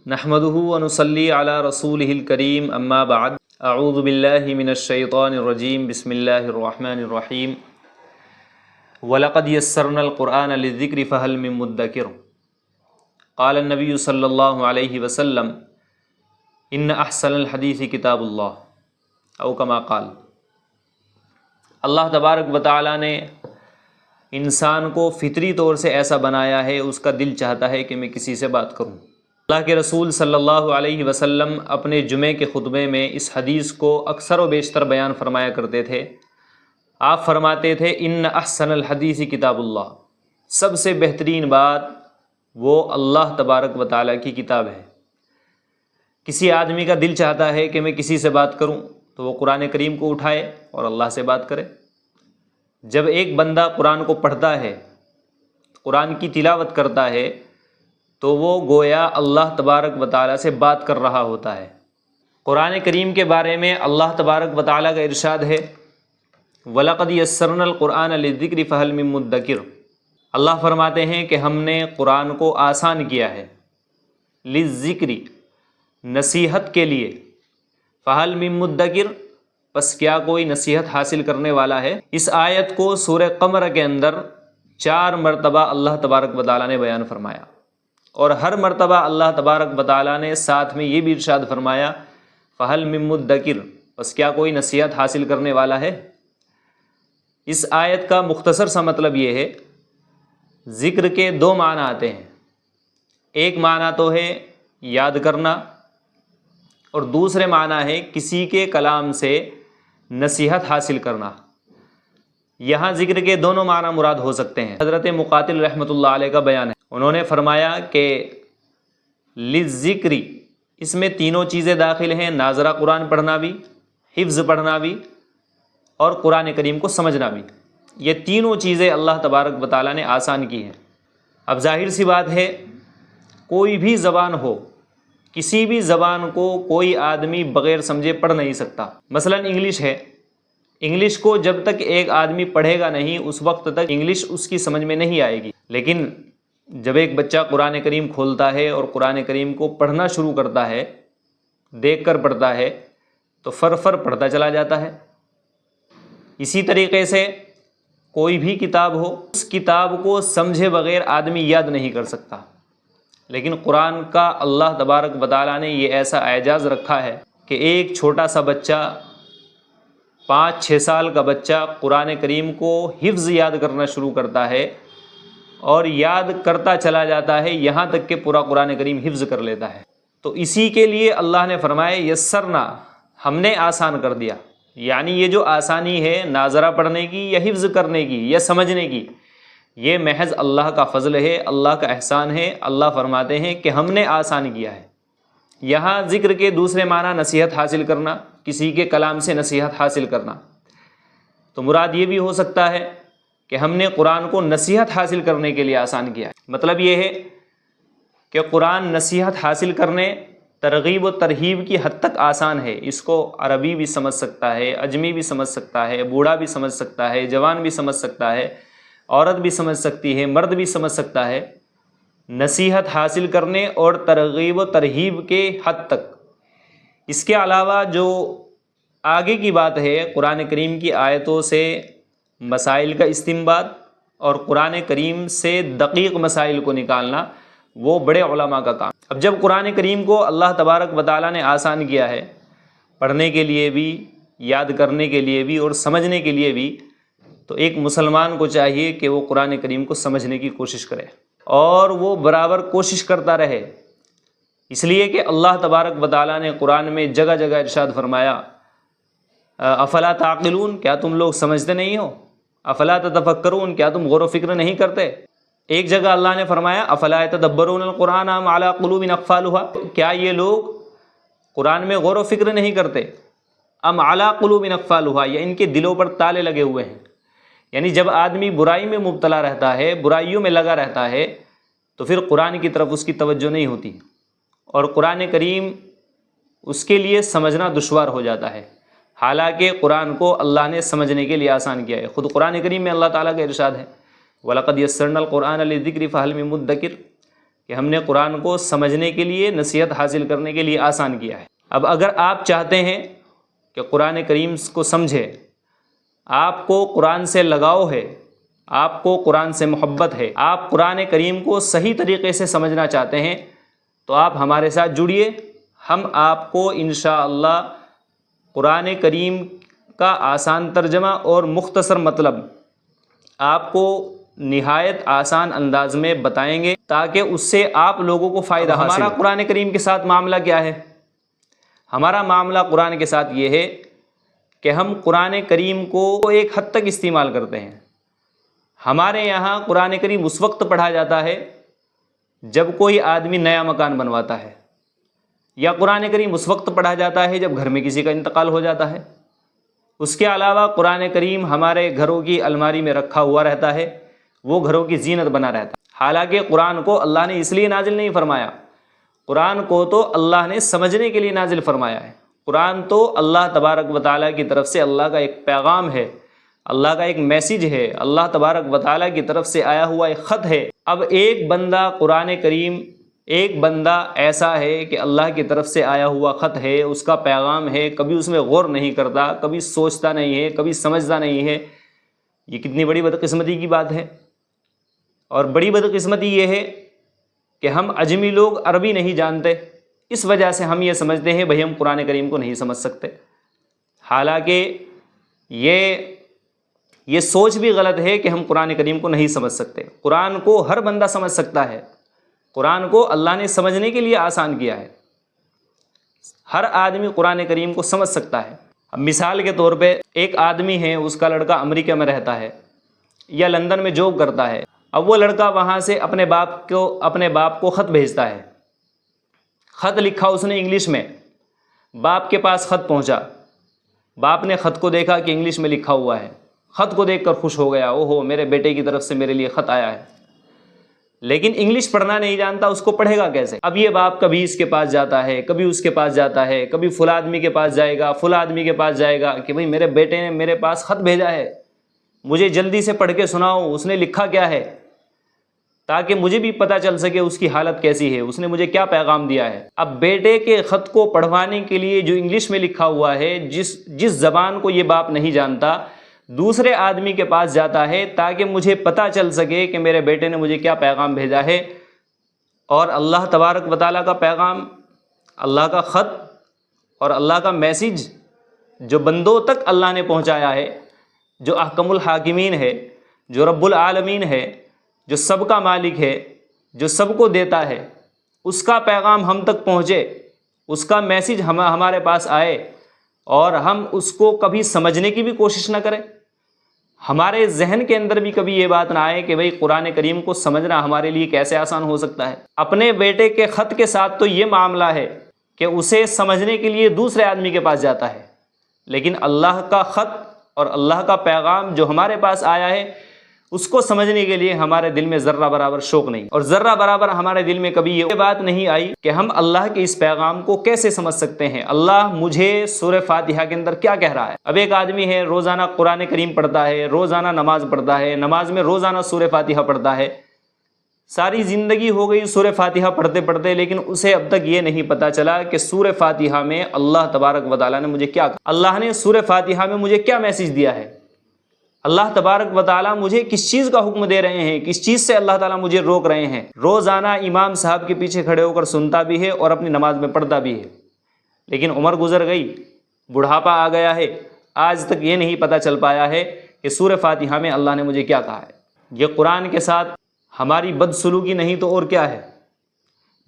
نحمده ونصلي على رسوله الكريم اما بعد اعوذ باللہ من الشیطان الرجیم بسم اللہ الرحمن الرحیم وَلَقَدْ يَسَّرْنَا الْقُرْآنَ لِلذِّكْرِ فَهَلْ مِن مُدَّكِرٍ قال النبی صلی اللہ علیہ وسلم ان احسن الحدیث کتاب اللہ او کما قال۔ اللہ تبارک و تعالیٰ نے انسان کو فطری طور سے ایسا بنایا ہے، اس کا دل چاہتا ہے کہ میں کسی سے بات کروں۔ اللہ کے رسول صلی اللہ علیہ وسلم اپنے جمعے کے خطبے میں اس حدیث کو اکثر و بیشتر بیان فرمایا کرتے تھے۔ آپ فرماتے تھے ان احسن الحدیث کتاب اللہ، سب سے بہترین بات وہ اللہ تبارک و تعالیٰ کی کتاب ہے۔ کسی آدمی کا دل چاہتا ہے کہ میں کسی سے بات کروں تو وہ قرآن کریم کو اٹھائے اور اللہ سے بات کرے۔ جب ایک بندہ قرآن کو پڑھتا ہے، قرآن کی تلاوت کرتا ہے، تو وہ گویا اللہ تبارک و تعالیٰ سے بات کر رہا ہوتا ہے۔ قرآن کریم کے بارے میں اللہ تبارک و تعالیٰ کا ارشاد ہے وَلَقَدْ يَسَّرْنَا الْقُرْآنَ لِلذِّكْرِ فَهَلْ مِن مُدَّكِرٍ۔ اللہ فرماتے ہیں کہ ہم نے قرآن کو آسان کیا ہے، لِلذِّكْرِ، نصیحت کے لیے، فَهَلْ مِن مُدَّكِرٍ، پس کیا کوئی نصیحت حاصل کرنے والا ہے۔ اس آیت کو سورہ قمر کے اندر 4 مرتبہ اللہ تبارک و تعالیٰ نے بیان فرمایا، اور ہر مرتبہ اللہ تبارک و تعالیٰ نے ساتھ میں یہ بھی ارشاد فرمایا فَهَلْ مِن مُدَّكِرٍ، پس کیا کوئی نصیحت حاصل کرنے والا ہے۔ اس آیت کا مختصر سا مطلب یہ ہے، ذکر کے 2 معنی آتے ہیں۔ ایک معنی تو ہے یاد کرنا، اور دوسرے معنی ہے کسی کے کلام سے نصیحت حاصل کرنا۔ یہاں ذکر کے دونوں معنی مراد ہو سکتے ہیں۔ حضرت مقاتل رحمۃ اللہ علیہ کا بیان ہے، انہوں نے فرمایا کہ للذکر، اس میں تینوں چیزیں داخل ہیں، ناظرہ قرآن پڑھنا بھی، حفظ پڑھنا بھی، اور قرآن کریم کو سمجھنا بھی۔ یہ تینوں چیزیں اللہ تبارک و تعالیٰ نے آسان کی ہیں۔ اب ظاہر سی بات ہے، کوئی بھی زبان ہو، کسی بھی زبان کو کوئی آدمی بغیر سمجھے پڑھ نہیں سکتا۔ مثلا انگلش ہے، انگلش کو جب تک ایک آدمی پڑھے گا نہیں، اس وقت تک انگلش اس کی سمجھ میں نہیں آئے گی۔ لیکن جب ایک بچہ قرآن کریم کھولتا ہے اور قرآن کریم کو پڑھنا شروع کرتا ہے، دیکھ کر پڑھتا ہے، تو فر پڑھتا چلا جاتا ہے۔ اسی طریقے سے کوئی بھی کتاب ہو، اس کتاب کو سمجھے بغیر آدمی یاد نہیں کر سکتا۔ لیکن قرآن کا اللہ تبارک و تعالیٰ نے یہ ایسا اعجاز رکھا ہے کہ ایک چھوٹا سا بچہ، 5-6 سال کا بچہ قرآن کریم کو حفظ یاد کرنا شروع کرتا ہے، اور یاد کرتا چلا جاتا ہے، یہاں تک کہ پورا قرآن کریم حفظ کر لیتا ہے۔ تو اسی کے لیے اللہ نے فرمایا یسرنا، ہم نے آسان کر دیا۔ یعنی یہ جو آسانی ہے ناظرہ پڑھنے کی یا حفظ کرنے کی یا سمجھنے کی، یہ محض اللہ کا فضل ہے، اللہ کا احسان ہے۔ اللہ فرماتے ہیں کہ ہم نے آسان کیا ہے۔ یہاں ذکر کے دوسرے معنی نصیحت حاصل کرنا، کسی کے کلام سے نصیحت حاصل کرنا، تو مراد یہ بھی ہو سکتا ہے کہ ہم نے قرآن کو نصیحت حاصل کرنے کے لیے آسان کیا ہے۔ مطلب یہ ہے کہ قرآن نصیحت حاصل کرنے، ترغیب و ترہیب کی حد تک آسان ہے۔ اس کو عربی بھی سمجھ سکتا ہے، اجمی بھی سمجھ سکتا ہے، بوڑھا بھی سمجھ سکتا ہے، جوان بھی سمجھ سکتا ہے، عورت بھی سمجھ سکتی ہے، مرد بھی سمجھ سکتا ہے، نصیحت حاصل کرنے اور ترغیب و ترہیب کے حد تک۔ اس کے علاوہ جو آگے کی بات ہے، قرآن کریم کی آیتوں سے مسائل کا استنباط اور قرآن کریم سے دقیق مسائل کو نکالنا، وہ بڑے علماء کا کام۔ اب جب قرآن کریم کو اللہ تبارک و تعالیٰ نے آسان کیا ہے، پڑھنے کے لیے بھی، یاد کرنے کے لیے بھی، اور سمجھنے کے لیے بھی، تو ایک مسلمان کو چاہیے کہ وہ قرآن کریم کو سمجھنے کی کوشش کرے، اور وہ برابر کوشش کرتا رہے۔ اس لیے کہ اللہ تبارک و تعالیٰ نے قرآن میں جگہ جگہ ارشاد فرمایا افلا تعقلون، کیا تم لوگ سمجھتے نہیں ہو، افلا تتفکرون، کیا تم غور و فکر نہیں کرتے۔ ایک جگہ اللہ نے فرمایا افلا یتدبرون القرآن ام علی قلوب اقفالها، کیا یہ لوگ قرآن میں غور و فکر نہیں کرتے، ام علی قلوب اقفالها، یا ان کے دلوں پر تالے لگے ہوئے ہیں۔ یعنی جب آدمی برائی میں مبتلا رہتا ہے، برائیوں میں لگا رہتا ہے، تو پھر قرآن کی طرف اس کی توجہ نہیں ہوتی، اور قرآن کریم اس کے لیے سمجھنا دشوار ہو جاتا ہے۔ حالانکہ قرآن کو اللہ نے سمجھنے کے لیے آسان کیا ہے۔ خود قرآن کریم میں اللہ تعالیٰ کا ارشاد ہے وَلَقَدْ يَسَّرْنَا الْقُرْآنَ لِلذِّكْرِ فَهَلْ مِن مُدَّكِرٍ، کہ ہم نے قرآن کو سمجھنے کے لیے، نصیحت حاصل کرنے کے لیے آسان کیا ہے۔ اب اگر آپ چاہتے ہیں کہ قرآن کریم کو سمجھے، آپ کو قرآن سے لگاؤ ہے، آپ کو قرآن سے محبت ہے، آپ قرآن کریم کو صحیح طریقے سے سمجھنا چاہتے ہیں، تو آپ ہمارے ساتھ جڑیے۔ ہم آپ کو انشاءاللہ قرآن کریم کا آسان ترجمہ اور مختصر مطلب آپ کو نہایت آسان انداز میں بتائیں گے، تاکہ اس سے آپ لوگوں کو فائدہ حاصل ہو۔ ہمارا قرآن کریم کے ساتھ معاملہ کیا ہے؟ ہمارا معاملہ قرآن کے ساتھ یہ ہے کہ ہم قرآن کریم کو ایک حد تک استعمال کرتے ہیں۔ ہمارے یہاں قرآن کریم اس وقت پڑھا جاتا ہے جب کوئی آدمی نیا مکان بنواتا ہے، یا قرآن کریم اس وقت پڑھا جاتا ہے جب گھر میں کسی کا انتقال ہو جاتا ہے۔ اس کے علاوہ قرآن کریم ہمارے گھروں کی الماری میں رکھا ہوا رہتا ہے، وہ گھروں کی زینت بنا رہتا ہے۔ حالانکہ قرآن کو اللہ نے اس لیے نازل نہیں فرمایا، قرآن کو تو اللہ نے سمجھنے کے لیے نازل فرمایا ہے۔ قرآن تو اللہ تبارک و تعالیٰ کی طرف سے اللہ کا ایک پیغام ہے، اللہ کا ایک میسیج ہے، اللہ تبارک و تعالیٰ کی طرف سے آیا ہوا ایک خط ہے۔ اب ایک بندہ قرآن کریم، ایک بندہ ایسا ہے کہ اللہ کی طرف سے آیا ہوا خط ہے، اس کا پیغام ہے، کبھی اس میں غور نہیں کرتا، کبھی سوچتا نہیں ہے، کبھی سمجھتا نہیں ہے، یہ کتنی بڑی بدقسمتی کی بات ہے۔ اور بڑی بدقسمتی یہ ہے کہ ہم عجمی لوگ عربی نہیں جانتے، اس وجہ سے ہم یہ سمجھتے ہیں بھئی ہم قرآن کریم کو نہیں سمجھ سکتے۔ حالانکہ یہ سوچ بھی غلط ہے کہ ہم قرآن کریم کو نہیں سمجھ سکتے۔ قرآن کو ہر بندہ سمجھ سکتا ہے، قرآن کو اللہ نے سمجھنے کے لیے آسان کیا ہے، ہر آدمی قرآن کریم کو سمجھ سکتا ہے۔ اب مثال کے طور پہ ایک آدمی ہے، اس کا لڑکا امریکہ میں رہتا ہے یا لندن میں جاب کرتا ہے۔ اب وہ لڑکا وہاں سے اپنے باپ کو خط بھیجتا ہے، خط لکھا اس نے انگلش میں، باپ کے پاس خط پہنچا، باپ نے خط کو دیکھا کہ انگلش میں لکھا ہوا ہے، خط کو دیکھ کر خوش ہو گیا، اوہو میرے بیٹے کی طرف سے میرے لیے خط آیا ہے، لیکن انگلش پڑھنا نہیں جانتا، اس کو پڑھے گا کیسے؟ اب یہ باپ کبھی اس کے پاس جاتا ہے، کبھی اس کے پاس جاتا ہے، کبھی فلاں آدمی کے پاس جائے گا، فلاں آدمی کے پاس جائے گا کہ بھئی میرے بیٹے نے میرے پاس خط بھیجا ہے، مجھے جلدی سے پڑھ کے سناؤ، اس نے لکھا کیا ہے، تاکہ مجھے بھی پتہ چل سکے اس کی حالت کیسی ہے، اس نے مجھے کیا پیغام دیا ہے۔ اب بیٹے کے خط کو پڑھوانے کے لیے جو انگلش میں لکھا ہوا ہے، جس زبان کو یہ باپ نہیں جانتا، دوسرے آدمی کے پاس جاتا ہے تاکہ مجھے پتہ چل سکے کہ میرے بیٹے نے مجھے کیا پیغام بھیجا ہے۔ اور اللہ تبارک و تعالیٰ کا پیغام، اللہ کا خط اور اللہ کا میسیج جو بندوں تک اللہ نے پہنچایا ہے، جو احکم الحاکمین ہے، جو رب العالمین ہے، جو سب کا مالک ہے، جو سب کو دیتا ہے، اس کا پیغام ہم تک پہنچے، اس کا میسیج ہمارے پاس آئے، اور ہم اس کو کبھی سمجھنے کی بھی کوشش نہ کریں۔ ہمارے ذہن کے اندر بھی کبھی یہ بات نہ آئے کہ بھئی قرآن کریم کو سمجھنا ہمارے لیے کیسے آسان ہو سکتا ہے۔ اپنے بیٹے کے خط کے ساتھ تو یہ معاملہ ہے کہ اسے سمجھنے کے لیے دوسرے آدمی کے پاس جاتا ہے، لیکن اللہ کا خط اور اللہ کا پیغام جو ہمارے پاس آیا ہے، اس کو سمجھنے کے لیے ہمارے دل میں ذرہ برابر شوق نہیں، اور ذرہ برابر ہمارے دل میں کبھی یہ بات نہیں آئی کہ ہم اللہ کے اس پیغام کو کیسے سمجھ سکتے ہیں، اللہ مجھے سورہ فاتحہ کے اندر کیا کہہ رہا ہے۔ اب ایک آدمی ہے، روزانہ قرآن کریم پڑھتا ہے، روزانہ نماز پڑھتا ہے، نماز میں روزانہ سورہ فاتحہ پڑھتا ہے، ساری زندگی ہو گئی سورہ فاتحہ پڑھتے پڑھتے، لیکن اسے اب تک یہ نہیں پتہ چلا کہ سورہ فاتحہ میں اللہ تبارک و تعالیٰ نے مجھے کیا کہا، اللہ نے سورہ فاتحہ میں مجھے کیا میسیج دیا ہے، اللہ تبارک و تعالیٰ مجھے کس چیز کا حکم دے رہے ہیں، کس چیز سے اللہ تعالیٰ مجھے روک رہے ہیں۔ روزانہ امام صاحب کے پیچھے کھڑے ہو کر سنتا بھی ہے اور اپنی نماز میں پڑھتا بھی ہے، لیکن عمر گزر گئی، بڑھاپا آ گیا ہے، آج تک یہ نہیں پتہ چل پایا ہے کہ سورہ فاتحہ میں اللہ نے مجھے کیا کہا ہے۔ یہ قرآن کے ساتھ ہماری بدسلوکی نہیں تو اور کیا ہے۔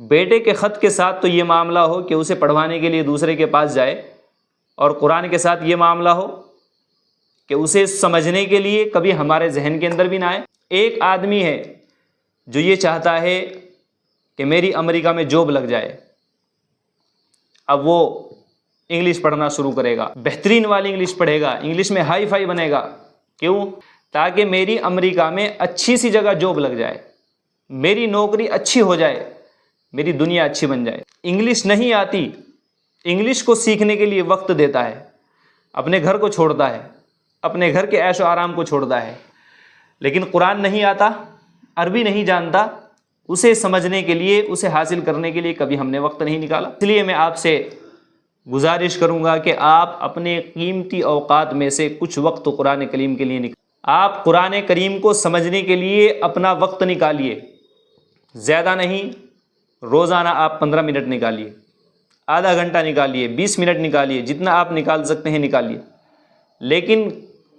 بیٹے کے خط کے ساتھ تو یہ معاملہ ہو کہ اسے پڑھوانے کے لیے دوسرے کے پاس جائے، اور قرآن کے ساتھ یہ معاملہ ہو کہ اسے سمجھنے کے لیے کبھی ہمارے ذہن کے اندر بھی نہ آئے۔ ایک آدمی ہے جو یہ چاہتا ہے کہ میری امریکہ میں جاب لگ جائے، اب وہ انگلش پڑھنا شروع کرے گا، بہترین والی انگلش پڑھے گا، انگلش میں ہائی فائی بنے گا، کیوں؟ تاکہ میری امریکہ میں اچھی سی جگہ جاب لگ جائے، میری نوکری اچھی ہو جائے، میری دنیا اچھی بن جائے۔ انگلش نہیں آتی، انگلش کو سیکھنے کے لیے وقت دیتا ہے، اپنے گھر کو چھوڑتا ہے، اپنے گھر کے عیش و آرام کو چھوڑتا ہے، لیکن قرآن نہیں آتا، عربی نہیں جانتا، اسے سمجھنے کے لیے، اسے حاصل کرنے کے لیے کبھی ہم نے وقت نہیں نکالا۔ اس لیے میں آپ سے گزارش کروں گا کہ آپ اپنے قیمتی اوقات میں سے کچھ وقت قرآن کریم کے لیے نکالیں۔ آپ قرآن کریم کو سمجھنے کے لیے اپنا وقت نکالیے، زیادہ نہیں، روزانہ آپ 15 منٹ نکالیے، آدھا گھنٹہ نکالیے، 20 منٹ نکالیے، جتنا آپ نکال سکتے ہیں نکالیے، لیکن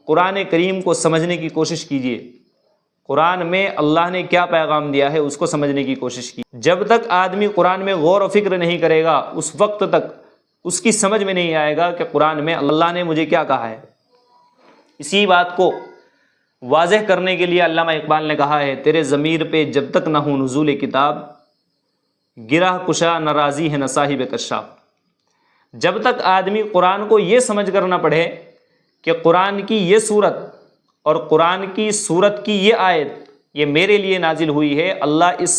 قرآن کریم کو سمجھنے کی کوشش کیجیے۔ قرآن میں اللہ نے کیا پیغام دیا ہے اس کو سمجھنے کی کوشش کی۔ جب تک آدمی قرآن میں غور و فکر نہیں کرے گا، اس وقت تک اس کی سمجھ میں نہیں آئے گا کہ قرآن میں اللہ نے مجھے کیا کہا ہے۔ اسی بات کو واضح کرنے کے لیے علامہ اقبال نے کہا ہے، تیرے ضمیر پہ جب تک نہ ہو نزول کتاب، گرہ کشا نہ راضی ہے نہ صاحب کشاف۔ جب تک آدمی قرآن کو یہ سمجھ کر نہ پڑھے کہ قرآن کی یہ صورت اور قرآن کی صورت کی یہ آیت یہ میرے لیے نازل ہوئی ہے، اللہ اس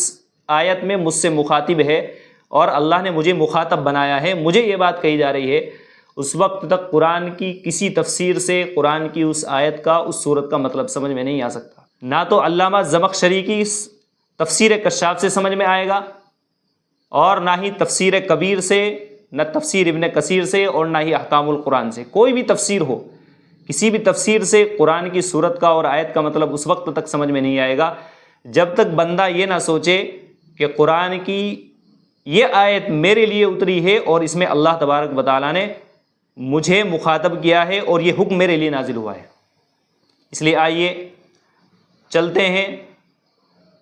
آیت میں مجھ سے مخاطب ہے اور اللہ نے مجھے مخاطب بنایا ہے، مجھے یہ بات کہی جا رہی ہے، اس وقت تک قرآن کی کسی تفسیر سے قرآن کی اس آیت کا، اس صورت کا مطلب سمجھ میں نہیں آ سکتا۔ نہ تو علامہ زمخشری کی تفسیر کشاف سے سمجھ میں آئے گا، اور نہ ہی تفسیر کبیر سے، نہ تفسیر ابن کثیر سے، اور نہ ہی احکام القرآن سے۔ کوئی بھی تفسیر ہو، کسی بھی تفسیر سے قرآن کی صورت کا اور آیت کا مطلب اس وقت تک سمجھ میں نہیں آئے گا جب تک بندہ یہ نہ سوچے کہ قرآن کی یہ آیت میرے لیے اتری ہے اور اس میں اللہ تبارک و تعالیٰ نے مجھے مخاطب کیا ہے اور یہ حکم میرے لیے نازل ہوا ہے۔ اس لیے آئیے چلتے ہیں،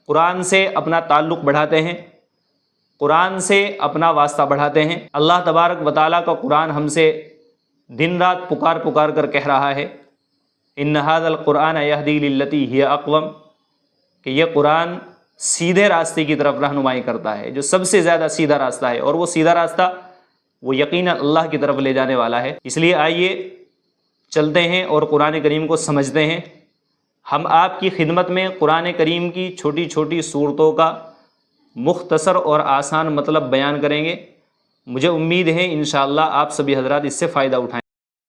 قرآن سے اپنا تعلق بڑھاتے ہیں، قرآن سے اپنا واسطہ بڑھاتے ہیں۔ اللہ تبارک و تعالیٰ کا قرآن ہم سے دن رات پکار پکار کر کہہ رہا ہے، ان ھذا القرآن یہدی للتی ہی اقوم، کہ یہ قرآن سیدھے راستے کی طرف رہنمائی کرتا ہے، جو سب سے زیادہ سیدھا راستہ ہے، اور وہ سیدھا راستہ وہ یقیناً اللہ کی طرف لے جانے والا ہے۔ اس لیے آئیے چلتے ہیں اور قرآن کریم کو سمجھتے ہیں۔ ہم آپ کی خدمت میں قرآن کریم کی چھوٹی چھوٹی صورتوں کا مختصر اور آسان مطلب بیان کریں گے۔ مجھے امید ہے انشاءاللہ آپ سبھی حضرات اس سے فائدہ اٹھائیں۔